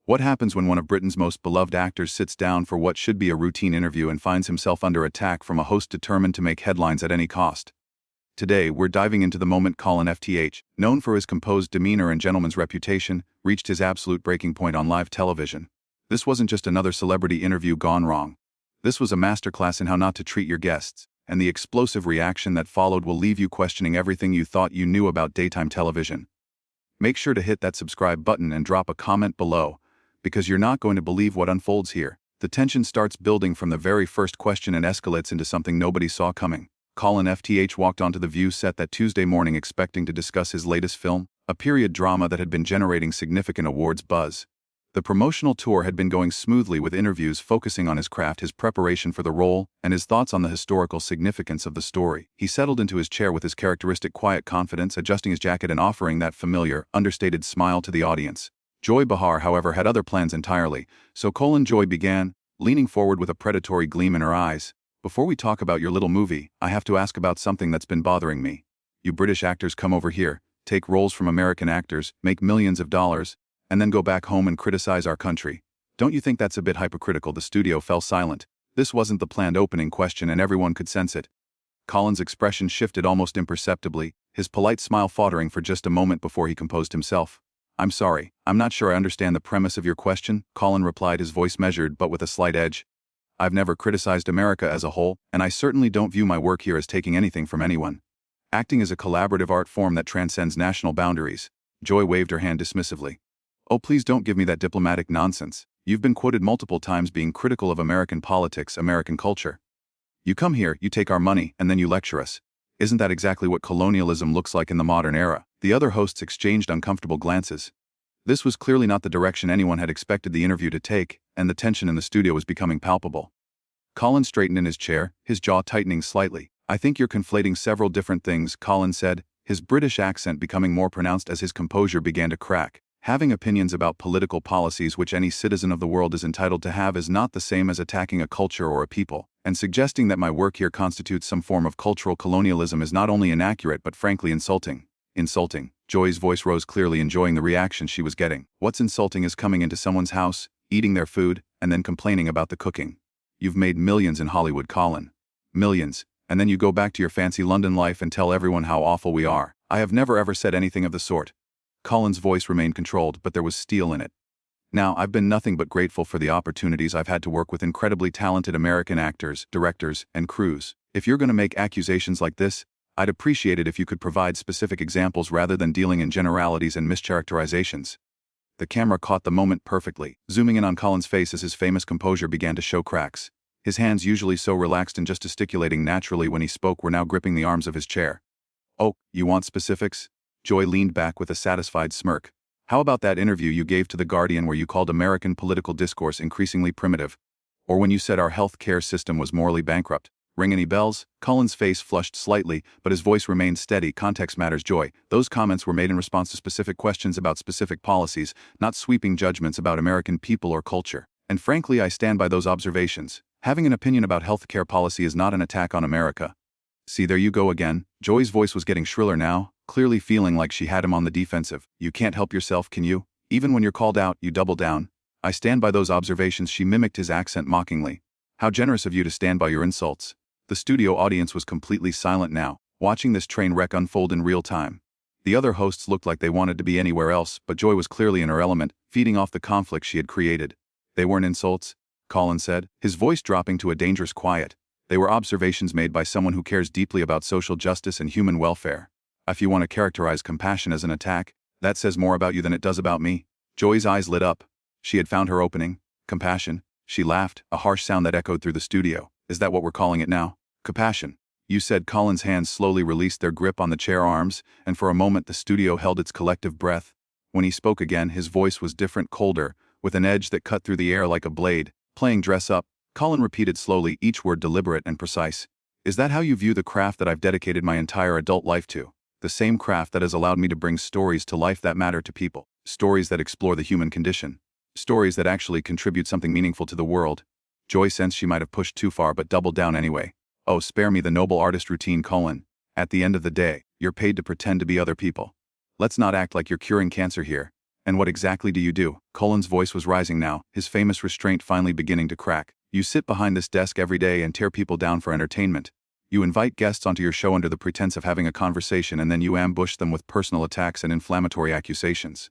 What happens when one of Britain's most beloved actors sits down for what should be a routine interview and finds himself under attack from a host determined to make headlines at any cost? Today, we're diving into the moment Colin Firth, known for his composed demeanor and gentleman's reputation, reached his absolute breaking point on live television. This wasn't just another celebrity interview gone wrong. This was a masterclass in how not to treat your guests, and the explosive reaction that followed will leave you questioning everything you thought you knew about daytime television. Make sure to hit that subscribe button and drop a comment below, because you're not going to believe what unfolds here. The tension starts building from the very first question and escalates into something nobody saw coming. Colin Firth walked onto the View set that Tuesday morning expecting to discuss his latest film, a period drama that had been generating significant awards buzz. The promotional tour had been going smoothly with interviews focusing on his craft, his preparation for the role, and his thoughts on the historical significance of the story. He settled into his chair with his characteristic quiet confidence, adjusting his jacket and offering that familiar, understated smile to the audience. Joy Behar, however, had other plans entirely, so Joy began, leaning forward with a predatory gleam in her eyes. Before we talk about your little movie, I have to ask about something that's been bothering me. You British actors come over here, take roles from American actors, make millions of dollars, and then go back home and criticize our country. Don't you think that's a bit hypocritical? The studio fell silent. This wasn't the planned opening question and everyone could sense it. Colin's expression shifted almost imperceptibly, his polite smile faltering for just a moment before he composed himself. I'm sorry, I'm not sure I understand the premise of your question, Colin replied, his voice measured but with a slight edge. I've never criticized America as a whole, and I certainly don't view my work here as taking anything from anyone. Acting is a collaborative art form that transcends national boundaries. Joy waved her hand dismissively. Oh, please don't give me that diplomatic nonsense. You've been quoted multiple times being critical of American politics, American culture. You come here, you take our money, and then you lecture us. Isn't that exactly what colonialism looks like in the modern era? The other hosts exchanged uncomfortable glances. This was clearly not the direction anyone had expected the interview to take, and the tension in the studio was becoming palpable. Colin straightened in his chair, his jaw tightening slightly. I think you're conflating several different things, Colin said, his British accent becoming more pronounced as his composure began to crack. Having opinions about political policies which any citizen of the world is entitled to have is not the same as attacking a culture or a people, and suggesting that my work here constitutes some form of cultural colonialism is not only inaccurate but frankly insulting. Insulting. Joy's voice rose clearly, enjoying the reaction she was getting. What's insulting is coming into someone's house, eating their food, and then complaining about the cooking. You've made millions in Hollywood, Colin. Millions, and then you go back to your fancy London life and tell everyone how awful we are. I have never ever said anything of the sort. Colin's voice remained controlled, but there was steel in it. Now, I've been nothing but grateful for the opportunities I've had to work with incredibly talented American actors, directors, and crews. If you're going to make accusations like this, I'd appreciate it if you could provide specific examples rather than dealing in generalities and mischaracterizations. The camera caught the moment perfectly, zooming in on Colin's face as his famous composure began to show cracks. His hands, usually so relaxed and just gesticulating naturally when he spoke, were now gripping the arms of his chair. Oh, you want specifics? Joy leaned back with a satisfied smirk. How about that interview you gave to The Guardian where you called American political discourse increasingly primitive? Or when you said our health care system was morally bankrupt? Ring any bells? Colin's face flushed slightly, but his voice remained steady. Context matters, Joy. Those comments were made in response to specific questions about specific policies, not sweeping judgments about American people or culture. And frankly, I stand by those observations. Having an opinion about healthcare policy is not an attack on America. See, there you go again. Joy's voice was getting shriller now, clearly feeling like she had him on the defensive. You can't help yourself, can you? Even when you're called out, you double down. I stand by those observations. She mimicked his accent mockingly. How generous of you to stand by your insults. The studio audience was completely silent now, watching this train wreck unfold in real time. The other hosts looked like they wanted to be anywhere else, but Joy was clearly in her element, feeding off the conflict she had created. They weren't insults, Colin said, his voice dropping to a dangerous quiet. They were observations made by someone who cares deeply about social justice and human welfare. If you want to characterize compassion as an attack, that says more about you than it does about me. Joy's eyes lit up. She had found her opening. Compassion. She laughed, a harsh sound that echoed through the studio. Is that what we're calling it now? Compassion. You said. Colin's hands slowly released their grip on the chair arms, and for a moment the studio held its collective breath. When he spoke again, his voice was different, colder, with an edge that cut through the air like a blade. Playing dress up, Colin repeated slowly, each word deliberate and precise. Is that how you view the craft that I've dedicated my entire adult life to? The same craft that has allowed me to bring stories to life that matter to people. Stories that explore the human condition. Stories that actually contribute something meaningful to the world. Joy sensed she might have pushed too far but doubled down anyway. Oh, spare me the noble artist routine, Colin. At the end of the day, you're paid to pretend to be other people. Let's not act like you're curing cancer here. And what exactly do you do? Colin's voice was rising now, his famous restraint finally beginning to crack. You sit behind this desk every day and tear people down for entertainment. You invite guests onto your show under the pretense of having a conversation, and then you ambush them with personal attacks and inflammatory accusations.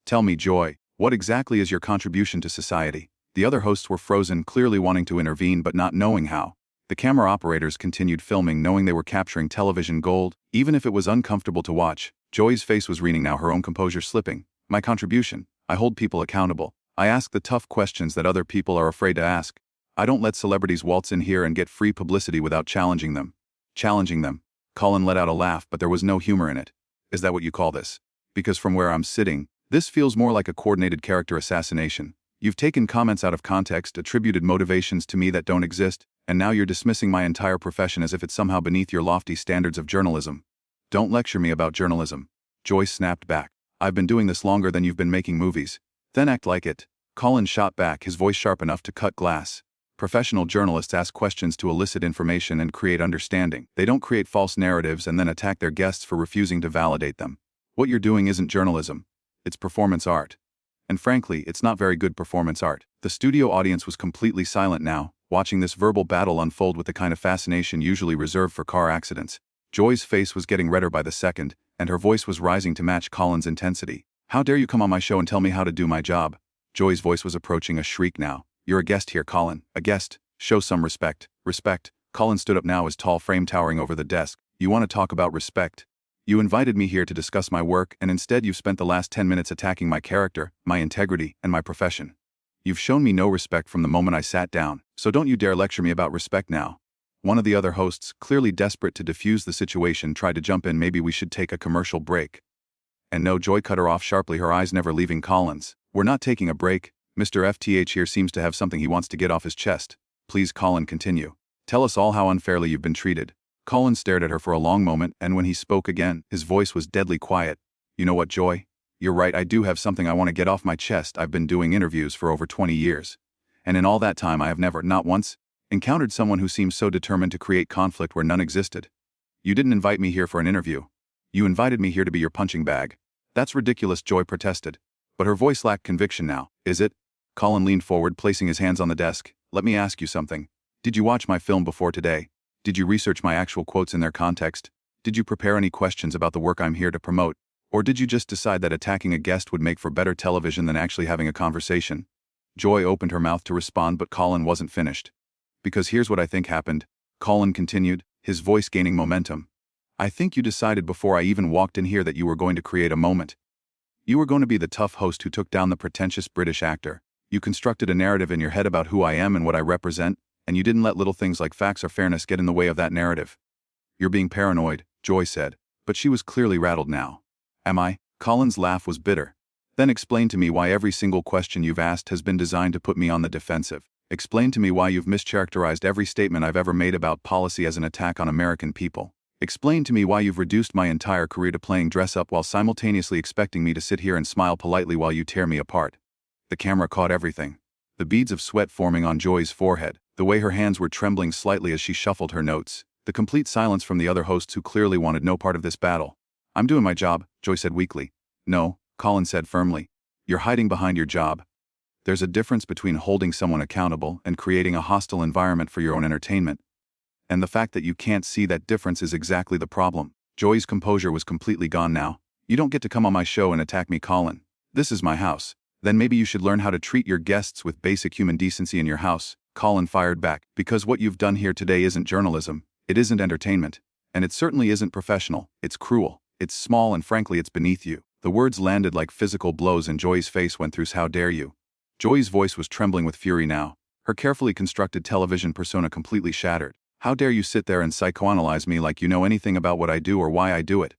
Tell me, Joy, what exactly is your contribution to society? The other hosts were frozen, clearly wanting to intervene but not knowing how. The camera operators continued filming, knowing they were capturing television gold, even if it was uncomfortable to watch. Joy's face was reeling now, her own composure slipping. My contribution: I hold people accountable. I ask the tough questions that other people are afraid to ask. I don't let celebrities waltz in here and get free publicity without challenging them. Challenging them. Colin let out a laugh, but there was no humor in it. Is that what you call this? Because from where I'm sitting, this feels more like a coordinated character assassination. You've taken comments out of context, attributed motivations to me that don't exist, and now you're dismissing my entire profession as if it's somehow beneath your lofty standards of journalism. Don't lecture me about journalism. Joy snapped back. I've been doing this longer than you've been making movies. Then act like it. Colin shot back, his voice sharp enough to cut glass. Professional journalists ask questions to elicit information and create understanding. They don't create false narratives and then attack their guests for refusing to validate them. What you're doing isn't journalism. It's performance art. And frankly, it's not very good performance art. The studio audience was completely silent now, watching this verbal battle unfold with the kind of fascination usually reserved for car accidents. Joy's face was getting redder by the second, and her voice was rising to match Colin's intensity. How dare you come on my show and tell me how to do my job? Joy's voice was approaching a shriek now. You're a guest here, Colin. A guest. Show some respect. Respect. Colin stood up now, his tall frame towering over the desk. You want to talk about respect? You invited me here to discuss my work, and instead you've spent the last 10 minutes attacking my character, my integrity, and my profession. You've shown me no respect from the moment I sat down, so don't you dare lecture me about respect now. One of the other hosts, clearly desperate to defuse the situation, tried to jump in. Maybe we should take a commercial break. And no, Joy cut her off sharply, her eyes never leaving Colin's. We're not taking a break. Mr. FTH here seems to have something he wants to get off his chest. Please, Colin, continue. Tell us all how unfairly you've been treated. Colin stared at her for a long moment, and when he spoke again, his voice was deadly quiet. You know what, Joy? You're right, I do have something I want to get off my chest. I've been doing interviews for over 20 years. And in all that time I have never, not once, encountered someone who seems so determined to create conflict where none existed. You didn't invite me here for an interview. You invited me here to be your punching bag. That's ridiculous, Joy protested. But her voice lacked conviction now. Is it? Colin leaned forward, placing his hands on the desk. Let me ask you something. Did you watch my film before today? Did you research my actual quotes in their context? Did you prepare any questions about the work I'm here to promote? Or did you just decide that attacking a guest would make for better television than actually having a conversation? Joy opened her mouth to respond, but Colin wasn't finished. Because here's what I think happened. Colin continued, his voice gaining momentum. I think you decided before I even walked in here that you were going to create a moment. You were going to be the tough host who took down the pretentious British actor. You constructed a narrative in your head about who I am and what I represent, and you didn't let little things like facts or fairness get in the way of that narrative. You're being paranoid, Joy said, but she was clearly rattled now. Am I? Colin's laugh was bitter. Then explain to me why every single question you've asked has been designed to put me on the defensive. Explain to me why you've mischaracterized every statement I've ever made about policy as an attack on American people. Explain to me why you've reduced my entire career to playing dress-up while simultaneously expecting me to sit here and smile politely while you tear me apart. The camera caught everything. The beads of sweat forming on Joy's forehead, the way her hands were trembling slightly as she shuffled her notes, the complete silence from the other hosts who clearly wanted no part of this battle. I'm doing my job, Joy said weakly. No, Colin said firmly. You're hiding behind your job. There's a difference between holding someone accountable and creating a hostile environment for your own entertainment. And the fact that you can't see that difference is exactly the problem. Joy's composure was completely gone now. You don't get to come on my show and attack me, Colin. This is my house. Then maybe you should learn how to treat your guests with basic human decency in your house. Colin fired back. Because what you've done here today isn't journalism. It isn't entertainment. And it certainly isn't professional. It's cruel. It's small, and frankly it's beneath you. The words landed like physical blows and Joy's face went through. How dare you? Joy's voice was trembling with fury now, her carefully constructed television persona completely shattered. How dare you sit there and psychoanalyze me like you know anything about what I do or why I do it?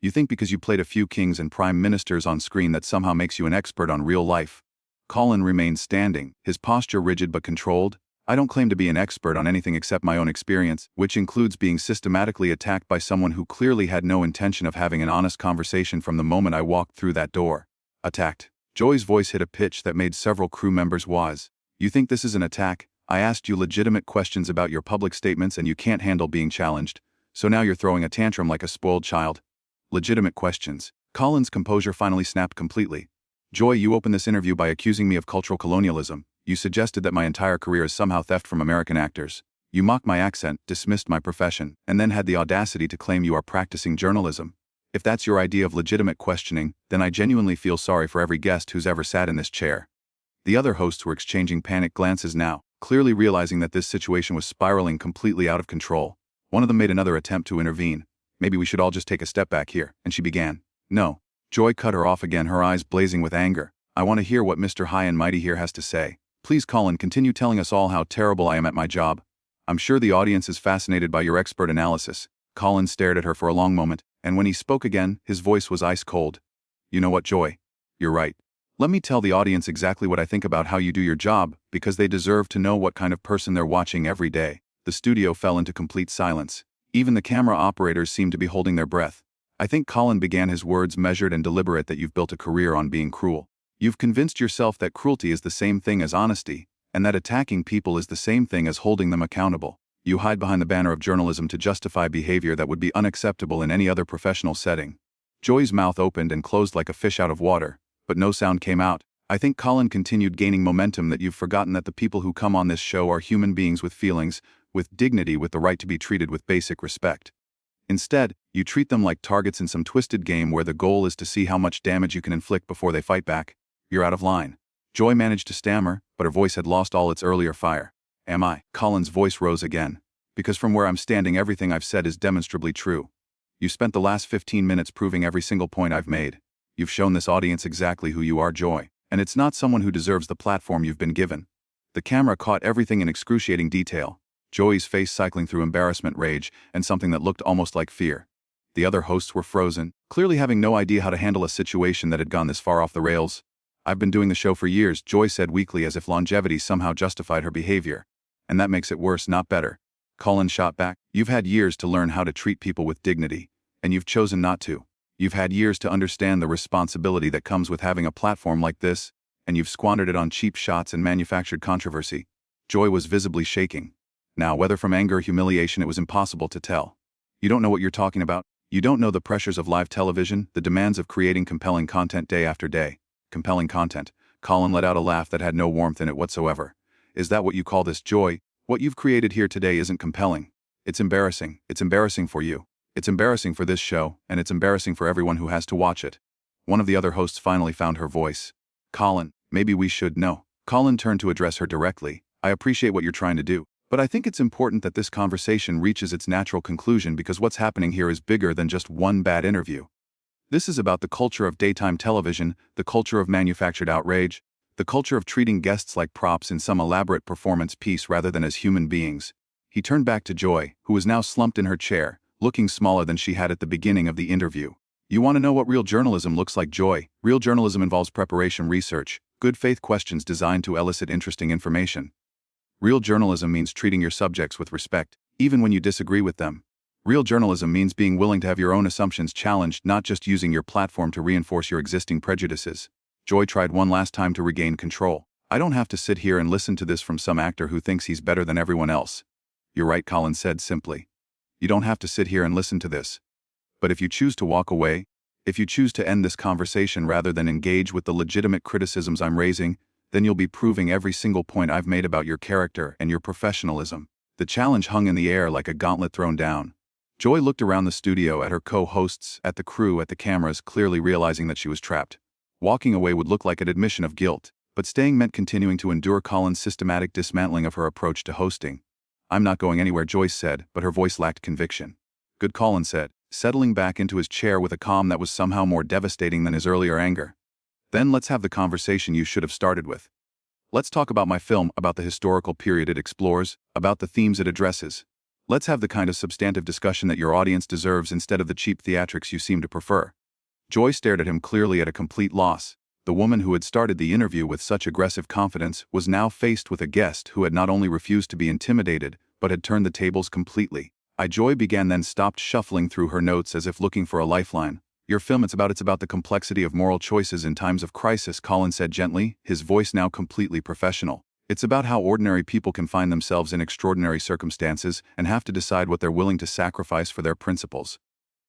You think because you played a few kings and prime ministers on screen that somehow makes you an expert on real life? Colin remained standing, his posture rigid but controlled. I don't claim to be an expert on anything except my own experience, which includes being systematically attacked by someone who clearly had no intention of having an honest conversation from the moment I walked through that door. Attacked. Joy's voice hit a pitch that made several crew members wise. You think this is an attack? I asked you legitimate questions about your public statements and you can't handle being challenged. So now you're throwing a tantrum like a spoiled child. Legitimate questions. Colin's composure finally snapped completely. Joy, you opened this interview by accusing me of cultural colonialism. You suggested that my entire career is somehow theft from American actors. You mocked my accent, dismissed my profession, and then had the audacity to claim you are practicing journalism. If that's your idea of legitimate questioning, then I genuinely feel sorry for every guest who's ever sat in this chair. The other hosts were exchanging panicked glances now, clearly realizing that this situation was spiraling completely out of control. One of them made another attempt to intervene. Maybe we should all just take a step back here, and she began. No. Joy cut her off again, her eyes blazing with anger. I want to hear what Mr. High and Mighty here has to say. Please, Colin, continue telling us all how terrible I am at my job. I'm sure the audience is fascinated by your expert analysis. Colin stared at her for a long moment, and when he spoke again, his voice was ice cold. You know what, Joy? You're right. Let me tell the audience exactly what I think about how you do your job, because they deserve to know what kind of person they're watching every day. The studio fell into complete silence. Even the camera operators seemed to be holding their breath. I think Colin began his words measured and deliberate that you've built a career on being cruel. You've convinced yourself that cruelty is the same thing as honesty, and that attacking people is the same thing as holding them accountable. You hide behind the banner of journalism to justify behavior that would be unacceptable in any other professional setting. Joy's mouth opened and closed like a fish out of water, but no sound came out. I think Colin continued gaining momentum that you've forgotten that the people who come on this show are human beings with feelings, with dignity, with the right to be treated with basic respect. Instead, you treat them like targets in some twisted game where the goal is to see how much damage you can inflict before they fight back. You're out of line. Joy managed to stammer, but her voice had lost all its earlier fire. Am I? Colin's voice rose again. Because from where I'm standing, everything I've said is demonstrably true. You spent the last 15 minutes proving every single point I've made. You've shown this audience exactly who you are, Joy, and it's not someone who deserves the platform you've been given. The camera caught everything in excruciating detail. Joy's face cycling through embarrassment, rage, and something that looked almost like fear. The other hosts were frozen, clearly having no idea how to handle a situation that had gone this far off the rails. I've been doing the show for years, Joy said weakly, as if longevity somehow justified her behavior. And that makes it worse, not better. Colin shot back. You've had years to learn how to treat people with dignity, and you've chosen not to. You've had years to understand the responsibility that comes with having a platform like this, and you've squandered it on cheap shots and manufactured controversy. Joy was visibly shaking. Now, whether from anger or humiliation, it was impossible to tell. You don't know what you're talking about. You don't know the pressures of live television, the demands of creating compelling content day after day. Compelling content. Colin let out a laugh that had no warmth in it whatsoever. Is that what you call this, Joy? What you've created here today isn't compelling. It's embarrassing. It's embarrassing for you. It's embarrassing for this show, and it's embarrassing for everyone who has to watch it. One of the other hosts finally found her voice. Colin, maybe we should know. Colin turned to address her directly. I appreciate what you're trying to do, but I think it's important that this conversation reaches its natural conclusion, because what's happening here is bigger than just one bad interview. This is about the culture of daytime television, the culture of manufactured outrage, the culture of treating guests like props in some elaborate performance piece rather than as human beings. He turned back to Joy, who was now slumped in her chair, looking smaller than she had at the beginning of the interview. You want to know what real journalism looks like, Joy? Real journalism involves preparation, research, good faith questions designed to elicit interesting information. Real journalism means treating your subjects with respect, even when you disagree with them. Real journalism means being willing to have your own assumptions challenged, not just using your platform to reinforce your existing prejudices. Joy tried one last time to regain control. I don't have to sit here and listen to this from some actor who thinks he's better than everyone else. You're right, Colin said simply. You don't have to sit here and listen to this. But if you choose to walk away, if you choose to end this conversation rather than engage with the legitimate criticisms I'm raising, then you'll be proving every single point I've made about your character and your professionalism. The challenge hung in the air like a gauntlet thrown down. Joy looked around the studio at her co-hosts, at the crew, at the cameras, clearly realizing that she was trapped. Walking away would look like an admission of guilt, but staying meant continuing to endure Colin's systematic dismantling of her approach to hosting. I'm not going anywhere, Joyce said, but her voice lacked conviction. Good, Colin said, settling back into his chair with a calm that was somehow more devastating than his earlier anger. Then let's have the conversation you should have started with. Let's talk about my film, about the historical period it explores, about the themes it addresses. Let's have the kind of substantive discussion that your audience deserves instead of the cheap theatrics you seem to prefer. Joy stared at him, clearly at a complete loss. The woman who had started the interview with such aggressive confidence was now faced with a guest who had not only refused to be intimidated, but had turned the tables completely. Joy began, then stopped, shuffling through her notes as if looking for a lifeline. Your film, it's about the complexity of moral choices in times of crisis, Colin said gently, his voice now completely professional. It's about how ordinary people can find themselves in extraordinary circumstances and have to decide what they're willing to sacrifice for their principles.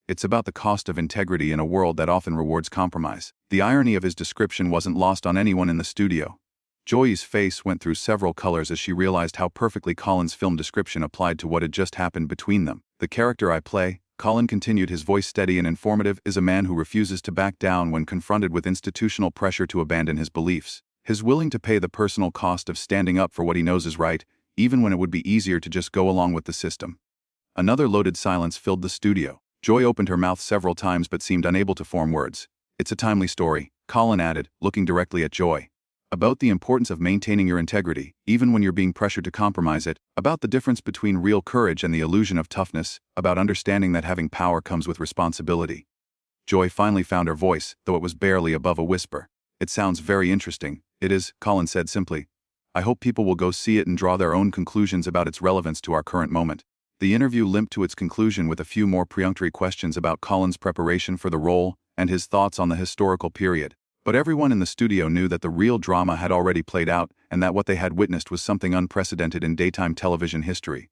It's about the cost of integrity in a world that often rewards compromise. The irony of his description wasn't lost on anyone in the studio. Joy's face went through several colors as she realized how perfectly Colin's film description applied to what had just happened between them. The character I play, Colin continued, his voice steady and informative, is a man who refuses to back down when confronted with institutional pressure to abandon his beliefs. He's willing to pay the personal cost of standing up for what he knows is right, even when it would be easier to just go along with the system. Another loaded silence filled the studio. Joy opened her mouth several times but seemed unable to form words. It's a timely story, Colin added, looking directly at Joy. About the importance of maintaining your integrity, even when you're being pressured to compromise it, about the difference between real courage and the illusion of toughness, about understanding that having power comes with responsibility. Joy finally found her voice, though it was barely above a whisper. It sounds very interesting. It is, Colin said simply. I hope people will go see it and draw their own conclusions about its relevance to our current moment. The interview limped to its conclusion with a few more perfunctory questions about Colin's preparation for the role and his thoughts on the historical period. But everyone in the studio knew that the real drama had already played out and that what they had witnessed was something unprecedented in daytime television history.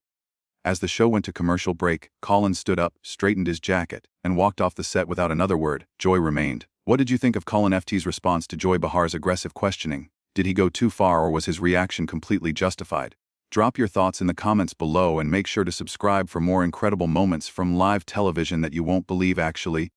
As the show went to commercial break, Colin stood up, straightened his jacket, and walked off the set without another word. Joy remained. What did you think of Colin Firth's response to Joy Behar's aggressive questioning? Did he go too far, or was his reaction completely justified? Drop your thoughts in the comments below and make sure to subscribe for more incredible moments from live television that you won't believe. Actually,